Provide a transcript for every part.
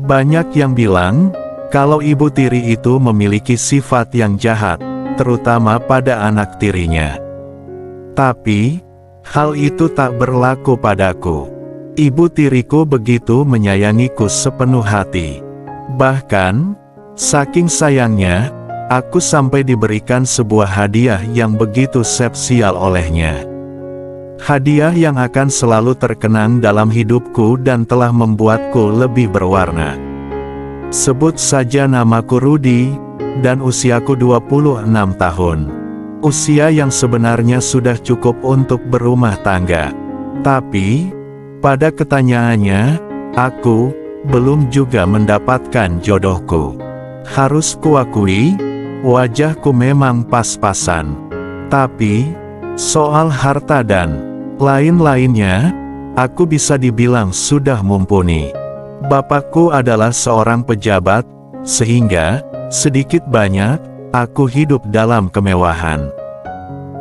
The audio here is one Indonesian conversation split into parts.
Banyak yang bilang, kalau ibu tiri itu memiliki sifat yang jahat, terutama pada anak tirinya. Tapi, hal itu tak berlaku padaku. Ibu tiriku begitu menyayangiku sepenuh hati. Bahkan, saking sayangnya, aku sampai diberikan sebuah hadiah yang begitu spesial olehnya. Hadiah yang akan selalu terkenang dalam hidupku dan telah membuatku lebih berwarna. Sebut saja namaku Rudy, dan usiaku 26 tahun. Usia yang sebenarnya sudah cukup untuk berumah tangga. Tapi, pada ketanyaannya, aku belum juga mendapatkan jodohku. Harus kuakui, wajahku memang pas-pasan. Tapi, soal harta dan lain-lainnya, aku bisa dibilang sudah mumpuni. Bapakku adalah seorang pejabat, sehingga, sedikit banyak, aku hidup dalam kemewahan.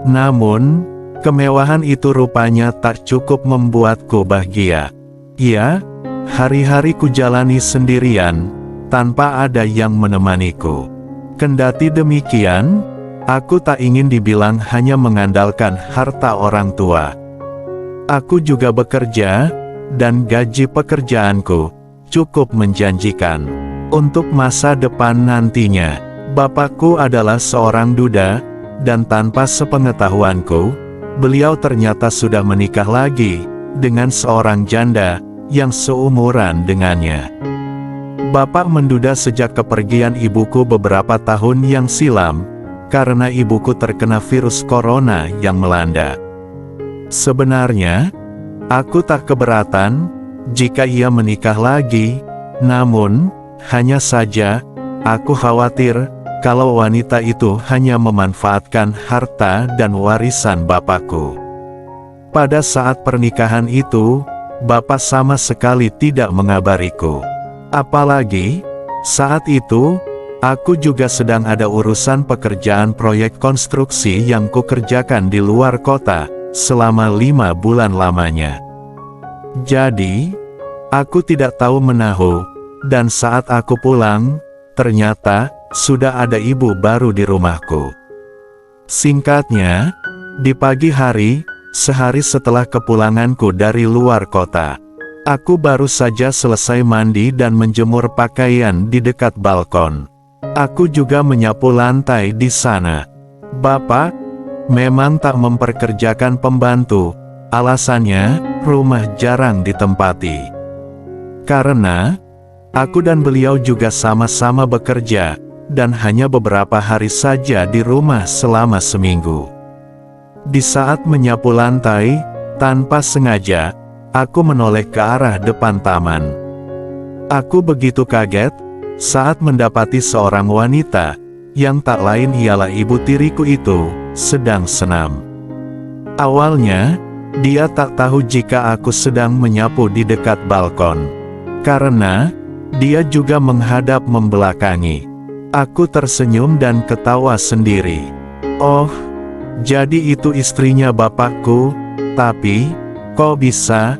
Namun, kemewahan itu rupanya tak cukup membuatku bahagia. Ya, hari-hari ku jalani sendirian, tanpa ada yang menemaniku. Kendati demikian, aku tak ingin dibilang hanya mengandalkan harta orang tua. Aku juga bekerja, dan gaji pekerjaanku cukup menjanjikan. Untuk masa depan nantinya, bapakku adalah seorang duda, dan tanpa sepengetahuanku, beliau ternyata sudah menikah lagi dengan seorang janda yang seumuran dengannya. Bapak menduda sejak kepergian ibuku beberapa tahun yang silam, karena ibuku terkena virus corona yang melanda. Sebenarnya, aku tak keberatan jika ia menikah lagi, namun, hanya saja, aku khawatir kalau wanita itu hanya memanfaatkan harta dan warisan bapakku. Pada saat pernikahan itu, bapak sama sekali tidak mengabariku. Apalagi, saat itu, aku juga sedang ada urusan pekerjaan proyek konstruksi yang kukerjakan di luar kota, selama 5 bulan lamanya. Jadi, aku tidak tahu menahu, dan saat aku pulang, ternyata, sudah ada ibu baru di rumahku. Singkatnya, di pagi hari, sehari setelah kepulanganku dari luar kota, aku baru saja selesai mandi dan menjemur pakaian di dekat balkon. Aku juga menyapu lantai di sana. Bapak memang tak memperkerjakan pembantu, alasannya, rumah jarang ditempati. Karena, aku dan beliau juga sama-sama bekerja, dan hanya beberapa hari saja di rumah selama seminggu. Di saat menyapu lantai, tanpa sengaja, aku menoleh ke arah depan taman. Aku begitu kaget, saat mendapati seorang wanita, yang tak lain ialah ibu tiriku itu, sedang senam. Awalnya, dia tak tahu jika aku sedang menyapu di dekat balkon. Karena, dia juga menghadap membelakangi. Aku tersenyum dan ketawa sendiri. Oh, jadi itu istrinya bapakku, tapi, kok bisa?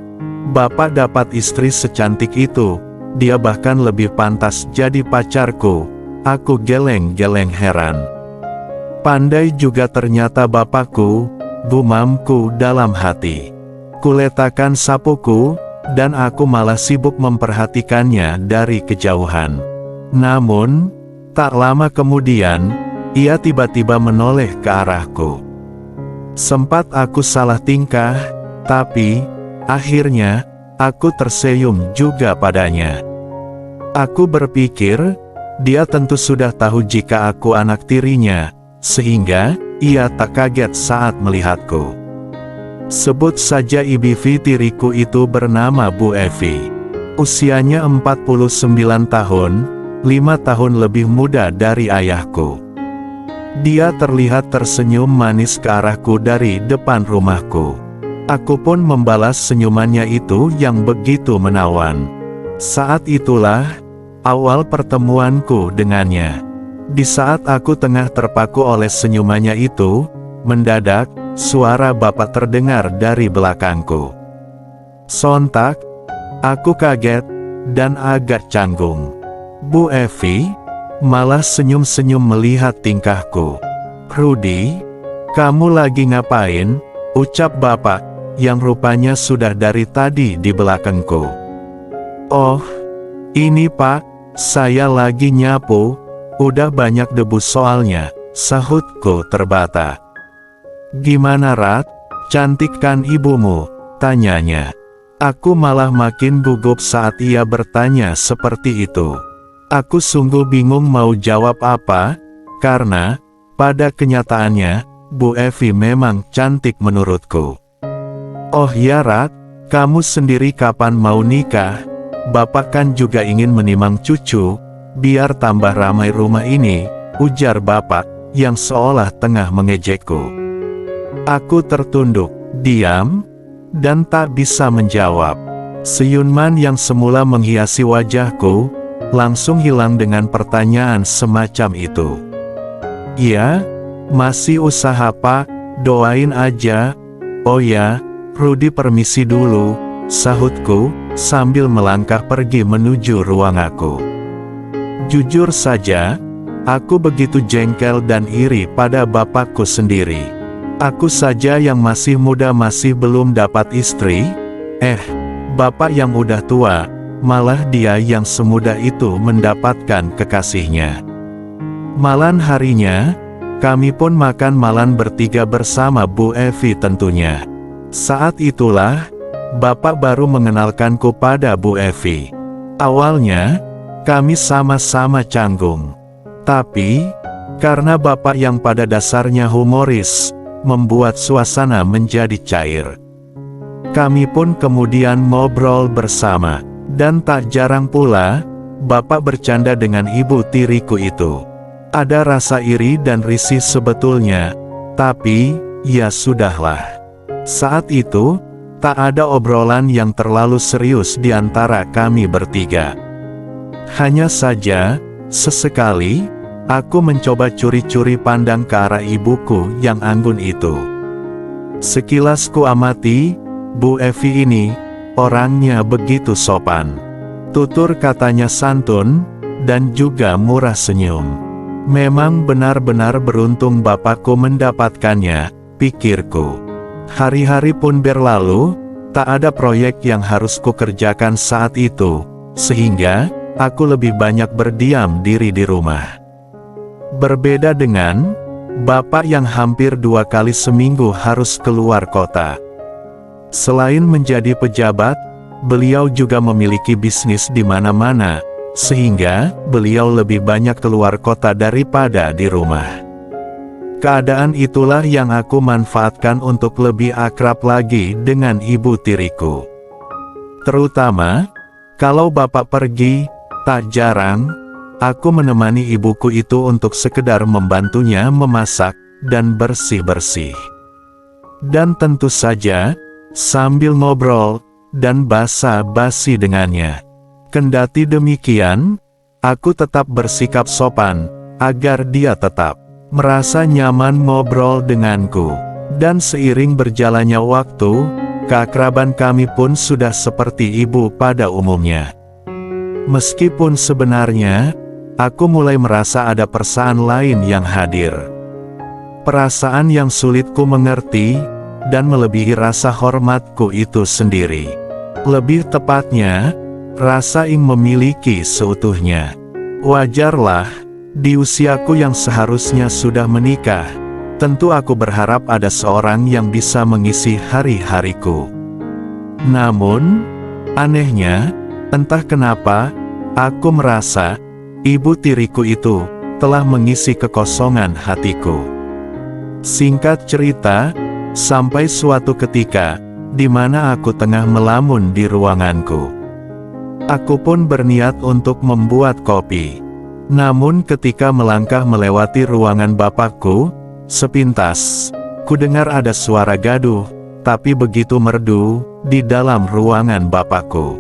Bapak dapat istri secantik itu, dia bahkan lebih pantas jadi pacarku. Aku geleng-geleng heran. Pandai juga ternyata bapakku, gumamku dalam hati. Kuletakkan sapuku, dan aku malah sibuk memperhatikannya dari kejauhan. Namun, tak lama kemudian, ia tiba-tiba menoleh ke arahku. Sempat aku salah tingkah, tapi, akhirnya, aku tersenyum juga padanya. Aku berpikir, dia tentu sudah tahu jika aku anak tirinya, sehingga, ia tak kaget saat melihatku. Sebut saja ibu tiriku itu bernama Bu Evi. Usianya 49 tahun, 5 tahun lebih muda dari ayahku. Dia terlihat tersenyum manis ke arahku dari depan rumahku. Aku pun membalas senyumannya itu yang begitu menawan. Saat itulah, awal pertemuanku dengannya. Di saat aku tengah terpaku oleh senyumannya itu, mendadak, suara bapak terdengar dari belakangku. Sontak, aku kaget, dan agak canggung. Bu Evi malah senyum-senyum melihat tingkahku. "Rudy, kamu lagi ngapain?" ucap bapak, yang rupanya sudah dari tadi di belakangku. "Oh, ini Pak, saya lagi nyapu, udah banyak debu soalnya," sahutku terbata. "Gimana Rat, cantik kan ibumu?" tanyanya. Aku malah makin gugup saat ia bertanya seperti itu. Aku sungguh bingung mau jawab apa, karena, pada kenyataannya, Bu Evi memang cantik menurutku. "Oh ya Rat, kamu sendiri kapan mau nikah? Bapak kan juga ingin menimang cucu, biar tambah ramai rumah ini," ujar bapak, yang seolah tengah mengejekku. Aku tertunduk, diam, dan tak bisa menjawab. Senyuman yang semula menghiasi wajahku, langsung hilang dengan pertanyaan semacam itu. "Iya, masih usaha Pak, doain aja." "Oh ya, Rudy permisi dulu," sahutku, sambil melangkah pergi menuju ruang aku. Jujur saja, aku begitu jengkel dan iri pada bapakku sendiri. Aku saja yang masih muda masih belum dapat istri, bapak yang udah tua, malah dia yang semudah itu mendapatkan kekasihnya. Malam harinya, kami pun makan malam bertiga bersama Bu Evi tentunya. Saat itulah, bapak baru mengenalkanku pada Bu Evi. Awalnya, kami sama-sama canggung. Tapi, karena bapak yang pada dasarnya humoris, membuat suasana menjadi cair. Kami pun kemudian ngobrol bersama, dan tak jarang pula, bapak bercanda dengan ibu tiriku itu. Ada rasa iri dan risih sebetulnya, tapi, ya sudahlah. Saat itu, tak ada obrolan yang terlalu serius di antara kami bertiga. Hanya saja, sesekali, aku mencoba curi-curi pandang ke arah ibuku yang anggun itu. Sekilas ku amati, Bu Evi ini, orangnya begitu sopan. Tutur katanya santun, dan juga murah senyum. Memang benar-benar beruntung bapakku mendapatkannya, pikirku. Hari-hari pun berlalu, tak ada proyek yang harus kukerjakan saat itu, sehingga, aku lebih banyak berdiam diri di rumah. Berbeda dengan, bapak yang hampir 2 kali seminggu harus keluar kota. Selain menjadi pejabat, beliau juga memiliki bisnis di mana-mana, sehingga, beliau lebih banyak keluar kota daripada di rumah. Keadaan itulah yang aku manfaatkan untuk lebih akrab lagi dengan ibu tiriku. Terutama, kalau bapak pergi, tak jarang, aku menemani ibuku itu untuk sekedar membantunya memasak, dan bersih-bersih. Dan tentu saja, sambil ngobrol, dan basa-basi dengannya. Kendati demikian, aku tetap bersikap sopan, agar dia tetap merasa nyaman ngobrol denganku. Dan seiring berjalannya waktu, keakraban kami pun sudah seperti ibu pada umumnya. Meskipun sebenarnya, aku mulai merasa ada perasaan lain yang hadir. Perasaan yang sulit ku mengerti, dan melebihi rasa hormatku itu sendiri. Lebih tepatnya, rasa ingin memiliki seutuhnya. Wajarlah, di usiaku yang seharusnya sudah menikah, tentu aku berharap ada seorang yang bisa mengisi hari-hariku. Namun, anehnya, entah kenapa, aku merasa, ibu tiriku itu, telah mengisi kekosongan hatiku. Singkat cerita, sampai suatu ketika, di mana aku tengah melamun di ruanganku. Aku pun berniat untuk membuat kopi. Namun ketika melangkah melewati ruangan bapakku, sepintas, ku dengar ada suara gaduh, tapi begitu merdu, di dalam ruangan bapakku.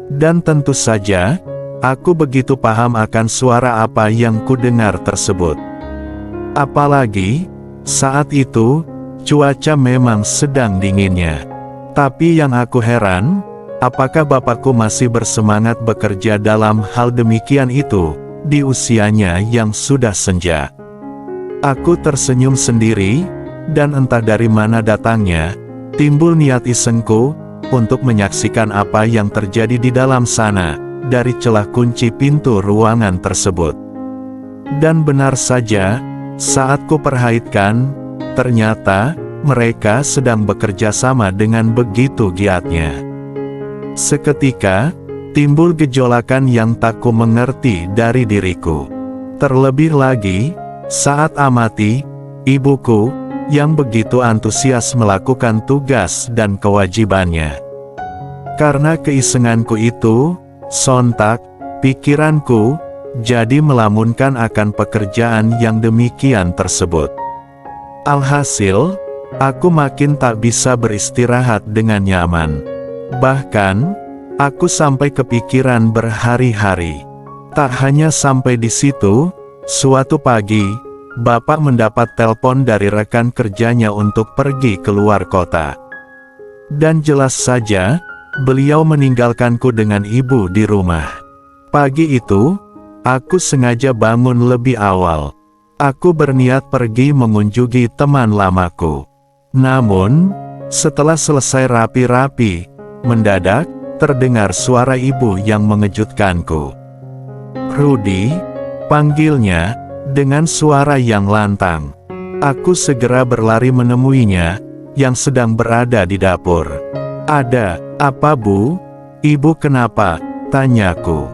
Dan tentu saja, aku begitu paham akan suara apa yang ku dengar tersebut. Apalagi, saat itu, cuaca memang sedang dinginnya. Tapi yang aku heran, apakah bapakku masih bersemangat bekerja dalam hal demikian itu, di usianya yang sudah senja? Aku tersenyum sendiri, dan entah dari mana datangnya, timbul niat isengku, untuk menyaksikan apa yang terjadi di dalam sana, dari celah kunci pintu ruangan tersebut. Dan benar saja, saat ku perhatikan, ternyata, mereka sedang bekerja sama dengan begitu giatnya. Seketika, timbul gejolakan yang tak ku mengerti dari diriku. Terlebih lagi, saat amati, ibuku, yang begitu antusias melakukan tugas dan kewajibannya. Karena keisenganku itu, sontak, pikiranku, jadi melamunkan akan pekerjaan yang demikian tersebut. Alhasil, aku makin tak bisa beristirahat dengan nyaman. Bahkan, aku sampai kepikiran berhari-hari. Tak hanya sampai di situ, suatu pagi, Bapak mendapat telepon dari rekan kerjanya untuk pergi keluar kota. Dan jelas saja, beliau meninggalkanku dengan ibu di rumah. Pagi itu, aku sengaja bangun lebih awal. Aku berniat pergi mengunjungi teman lamaku. Namun, setelah selesai rapi-rapi, mendadak, terdengar suara ibu yang mengejutkanku. "Rudy," panggilnya, dengan suara yang lantang. Aku segera berlari menemuinya, yang sedang berada di dapur. "Ada apa, Bu?" "Ibu kenapa?" tanyaku.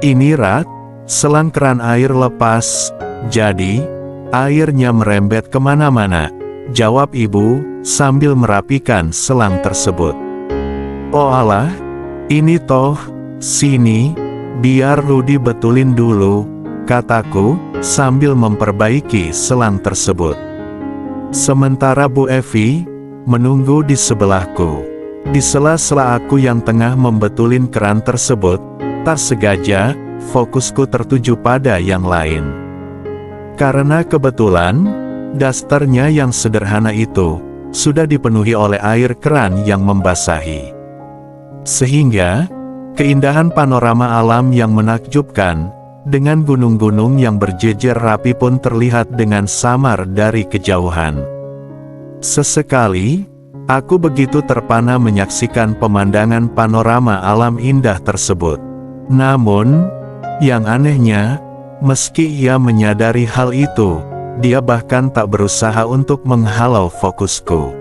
"Ini Rat, selang keran air lepas, jadi, airnya merembet kemana-mana," jawab ibu, sambil merapikan selang tersebut. "Oh alah, ini toh, sini, biar Rudy betulin dulu," kataku, sambil memperbaiki selang tersebut. Sementara Bu Evi menunggu di sebelahku. Di sela-sela aku yang tengah membetulin keran tersebut, tak sengaja, fokusku tertuju pada yang lain. Karena kebetulan, dasternya yang sederhana itu, sudah dipenuhi oleh air keran yang membasahi. Sehingga, keindahan panorama alam yang menakjubkan, dengan gunung-gunung yang berjejer rapi pun terlihat dengan samar dari kejauhan. Sesekali, aku begitu terpana menyaksikan pemandangan panorama alam indah tersebut. Namun, yang anehnya, meski ia menyadari hal itu, dia bahkan tak berusaha untuk menghalau fokusku.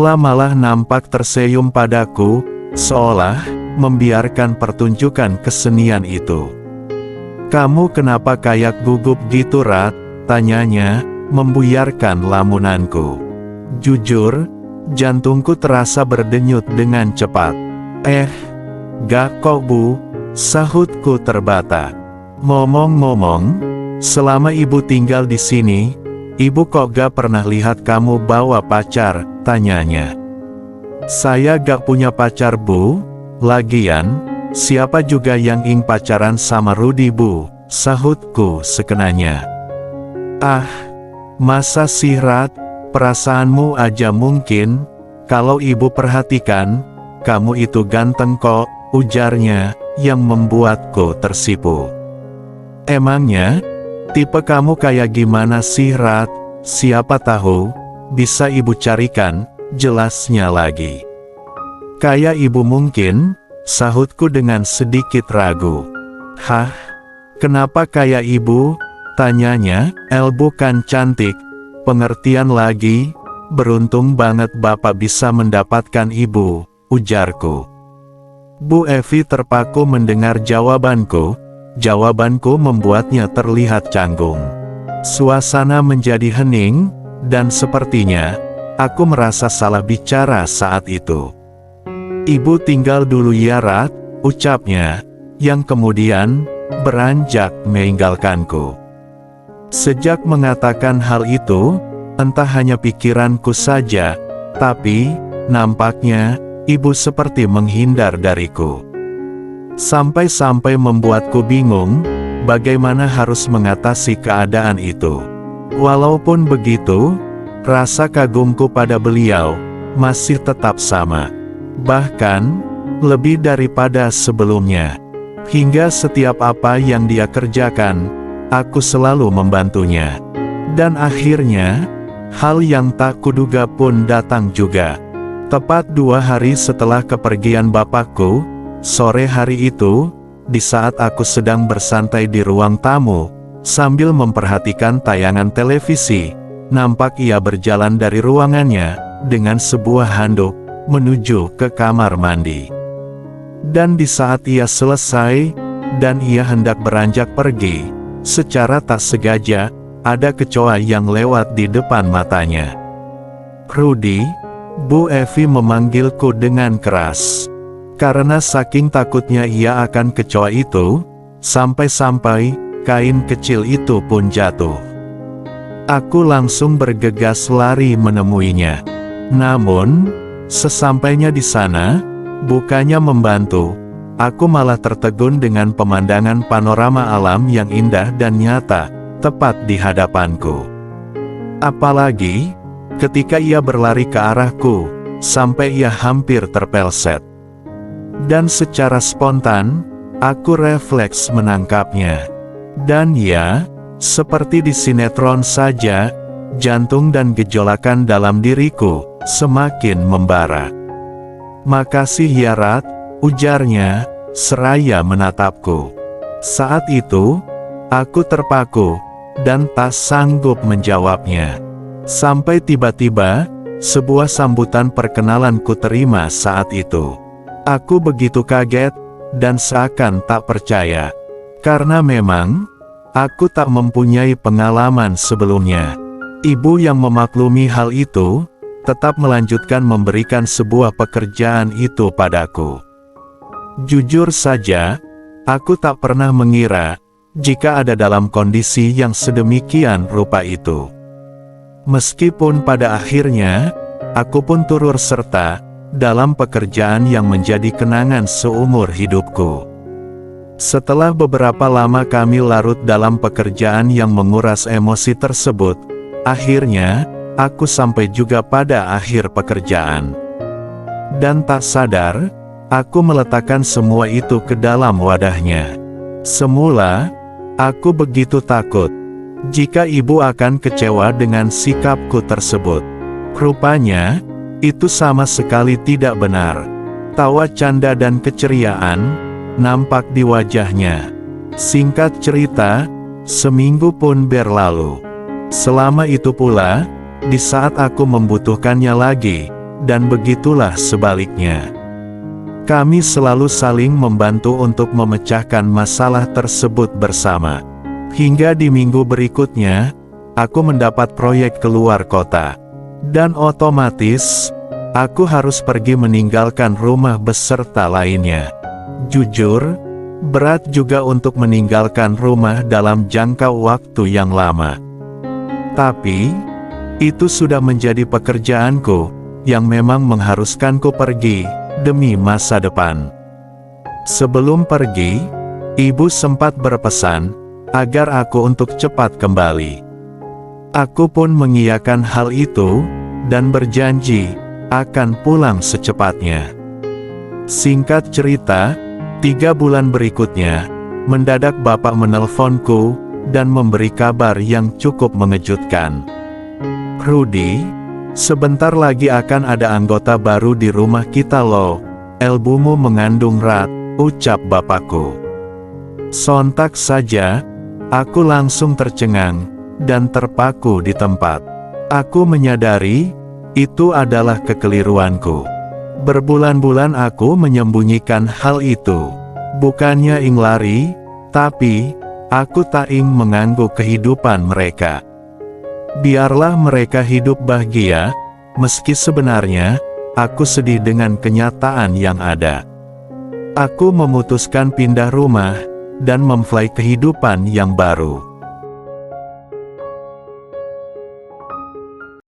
Malah nampak tersenyum padaku, seolah membiarkan pertunjukan kesenian itu. "Kamu kenapa kayak gugup gitu, Rat?" tanyanya, membuyarkan lamunanku. Jujur, jantungku terasa berdenyut dengan cepat. Gak kok Bu," sahutku terbata. "Ngomong-ngomong, selama ibu tinggal di sini, ibu kok gak pernah lihat kamu bawa pacar?" tanyanya. "Saya gak punya pacar, Bu. Lagian, siapa juga yang ingin pacaran sama Rudy, Bu?" sahutku sekenanya. "Ah, masa sih Rat, perasaanmu aja mungkin, kalau ibu perhatikan, kamu itu ganteng kok," ujarnya, yang membuatku tersipu. "Emangnya, tipe kamu kayak gimana sih Rat? Siapa tahu, bisa ibu carikan," jelasnya lagi. "Kayak ibu mungkin," sahutku dengan sedikit ragu. "Hah? Kenapa kayak ibu?" tanyanya. "Bukan cantik, pengertian lagi, beruntung banget Bapak bisa mendapatkan ibu," ujarku. Bu Evi terpaku mendengar jawabanku. Jawabanku membuatnya terlihat canggung. Suasana menjadi hening, dan sepertinya, aku merasa salah bicara saat itu. "Ibu tinggal dulu ya Rat," ucapnya, yang kemudian, beranjak meninggalkanku. Sejak mengatakan hal itu, entah hanya pikiranku saja, tapi, nampaknya, ibu seperti menghindar dariku. Sampai-sampai membuatku bingung, bagaimana harus mengatasi keadaan itu. Walaupun begitu, rasa kagumku pada beliau, masih tetap sama. Bahkan, lebih daripada sebelumnya. Hingga setiap apa yang dia kerjakan, aku selalu membantunya. Dan akhirnya, hal yang tak kuduga pun datang juga. Tepat 2 hari setelah kepergian bapakku, sore hari itu, di saat aku sedang bersantai di ruang tamu, sambil memperhatikan tayangan televisi, nampak ia berjalan dari ruangannya, dengan sebuah handuk, menuju ke kamar mandi. Dan di saat ia selesai, dan ia hendak beranjak pergi, secara tak sengaja, ada kecoa yang lewat di depan matanya. "Rudy," Bu Evi memanggilku dengan keras. Karena saking takutnya ia akan kecoa itu, sampai-sampai, kain kecil itu pun jatuh. Aku langsung bergegas lari menemuinya. Namun, sesampainya di sana, bukannya membantu, aku malah tertegun dengan pemandangan panorama alam yang indah dan nyata, tepat di hadapanku. Apalagi, ketika ia berlari ke arahku, sampai ia hampir terpelset. Dan secara spontan, aku refleks menangkapnya. Dan ya, seperti di sinetron saja, jantung dan gejolakan dalam diriku semakin membara. "Makasih ya Rat," ujarnya, seraya menatapku. Saat itu, aku terpaku, dan tak sanggup menjawabnya. Sampai tiba-tiba, sebuah sambutan perkenalan ku terima saat itu. Aku begitu kaget, dan seakan tak percaya. Karena memang, aku tak mempunyai pengalaman sebelumnya. Ibu yang memaklumi hal itu, tetap melanjutkan memberikan sebuah pekerjaan itu padaku. Jujur saja, aku tak pernah mengira, jika ada dalam kondisi yang sedemikian rupa itu. Meskipun pada akhirnya, aku pun turut serta dalam pekerjaan yang menjadi kenangan seumur hidupku. Setelah beberapa lama kami larut dalam pekerjaan yang menguras emosi tersebut, akhirnya, aku sampai juga pada akhir pekerjaan. Dan tak sadar, aku meletakkan semua itu ke dalam wadahnya. Semula, aku begitu takut jika ibu akan kecewa dengan sikapku tersebut. Rupanya, itu sama sekali tidak benar. Tawa canda dan keceriaan nampak di wajahnya. Singkat cerita, seminggu pun berlalu. Selama itu pula, di saat aku membutuhkannya lagi, dan begitulah sebaliknya. Kami selalu saling membantu untuk memecahkan masalah tersebut bersama. Hingga di minggu berikutnya, aku mendapat proyek keluar kota. Dan otomatis, aku harus pergi meninggalkan rumah beserta lainnya. Jujur, berat juga untuk meninggalkan rumah dalam jangka waktu yang lama. Tapi, itu sudah menjadi pekerjaanku, yang memang mengharuskanku pergi, demi masa depan. Sebelum pergi, ibu sempat berpesan, agar aku untuk cepat kembali. Aku pun mengiyakan hal itu, dan berjanji, akan pulang secepatnya. Singkat cerita, 3 bulan berikutnya, mendadak bapak menelponku, dan memberi kabar yang cukup mengejutkan. "Rudy, sebentar lagi akan ada anggota baru di rumah kita loh. Elbumu mengandung Rat," ucap bapakku. Sontak saja, aku langsung tercengang, dan terpaku di tempat. Aku menyadari, itu adalah kekeliruanku. Berbulan-bulan aku menyembunyikan hal itu. Bukannya ing lari, tapi, aku tak ing mengganggu kehidupan mereka. Biarlah mereka hidup bahagia, meski sebenarnya, aku sedih dengan kenyataan yang ada. Aku memutuskan pindah rumah, dan memulai kehidupan yang baru.